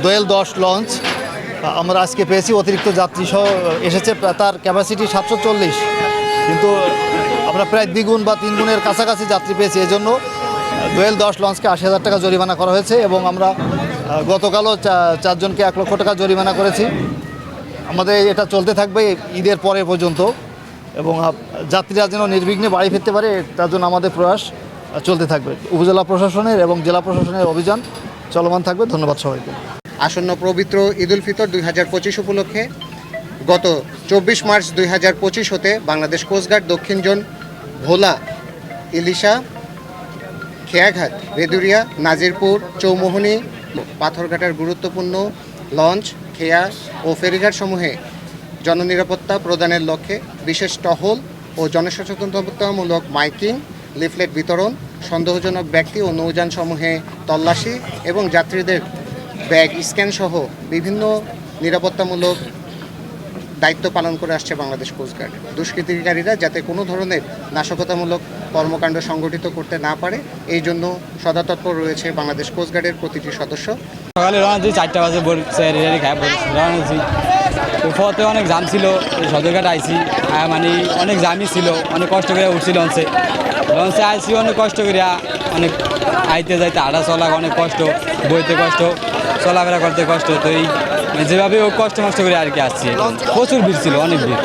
দোয়েল 10 launch আমরা আজকে পেয়েছি। অতিরিক্ত যাত্রী সহ এসেছে, তার ক্যাপাসিটি 740, কিন্তু আমরা প্রায় দ্বিগুণ বা তিনগুণের কাছাকাছি যাত্রী পেয়েছি। এজন্য দোয়েল 10 লঞ্চকে 80,000 টাকা জরিমানা করা হয়েছে এবং আমরা গতকালও 4 জনকে 1 লক্ষ টাকা জরিমানা করেছি। আমাদের এটা চলতে থাকবে ঈদের পরে পর্যন্ত এবং যাত্রীরা যেন নির্বিঘ্নে বাড়ি ফিরতে পারে তার জন্য আমাদের প্রয়াস চলতে থাকবে। উপজেলা প্রশাসনের এবং জেলা প্রশাসনের অভিযান চলমান থাকবে। ধন্যবাদ সবাইকে। আসন্ন পবিত্র ঈদ উল ফিতর 2025 উপলক্ষে গত 24 মার্চ 2025 হতে বাংলাদেশ কোস্টগার্ড দক্ষিণ জোন ভোলা, ইলিশা, খেয়াঘাট, বেদুরিয়া, নাজিরপুর, চৌমোহনী, পাথরঘাটার গুরুত্বপূর্ণ লঞ্চ, খেয়া ও ফেরিঘাট সমূহে জননিরাপত্তা প্রদানের লক্ষ্যে বিশেষ টহল ও জনসচেতনতামূলক মাইকিং, লিফলেট বিতরণ, সন্দেহজনক ব্যক্তি ও নৌযান সমূহে তল্লাশি এবং যাত্রীদের ব্যাগ স্ক্যান সহ বিভিন্ন নিরাপত্তামূলক দায়িত্ব পালন করে আসছে বাংলাদেশ কোস্টগার্ড। দুষ্কৃতিকারীরা যাতে কোনো ধরনের নাশকতামূলক কর্মকাণ্ড সংগঠিত করতে না পারে এই জন্য সদা তৎপর রয়েছে বাংলাদেশ কোস্টগার্ডের প্রতিটি সদস্য। সকালে রওনা দিই 4টা বাজে রওনা দিয়েছি। পথে অনেক জাম ছিল, সদরঘাট আইসি মানে অনেক জামই ছিল, অনেক কষ্ট করে উঠছি লঞ্চে আইসি, অনেক কষ্ট করিয়া অনেক আইতে যাইতে হাঁটা চলা অনেক কষ্ট, বইতে কষ্ট, চলাফেরা করতে কষ্ট। তো এই যেভাবে ও কষ্ট করে আর কি আসছি। প্রচুর ভিড় ছিল, অনেক ভিড়,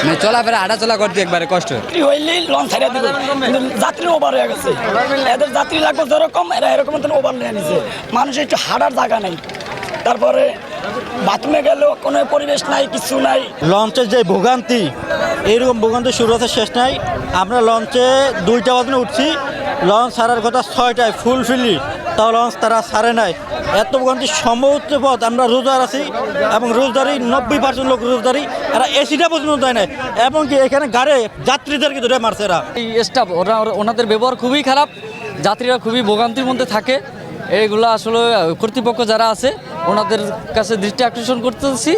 মানে চলাফেরা হাঁটা চলা করতে একবারে কষ্ট। হইলেই লঞ্চ ছাড়িয়ে দিব, কিন্তু যাত্রী ওভার হয়ে গেছে। এদের যাত্রী লাগবে যেরকম, এরা এরকম ওভার নিয়ে নিছে। মানুষের একটু হাঁটার জায়গা নেই, তারপরে বাথরুমে গেলেও কোনো পরিবেশ নাই, কিছু নাই। লঞ্চের যে ভোগান্তি, এইরকম ভোগান্তি শুরু হতে শেষ নাই। আমরা লঞ্চে 2টা বাজে উঠছি, লঞ্চ ছাড়ার কথা 6টায় ফুলফিলি, তাও লঞ্চ তারা ছাড়ে নাই। এত ভোগান্তি সমুদ্র পথ। আমরা রোজগার আছি এবং রোজগারি 90% লোক রোজগারি, এরা এসিটা পর্যন্ত দেয় নাই এবং কি এখানে গাড়ি যাত্রীদেরকে ধরে মারছে এরা। এই স্টাফ ওনাদের ব্যবহার খুবই খারাপ, যাত্রীরা খুবই ভোগান্তির মধ্যে থাকে। এইগুলো আসলে কর্তৃপক্ষ যারা আছে ওনাদের কাছে দৃষ্টি আকর্ষণ করতেছি।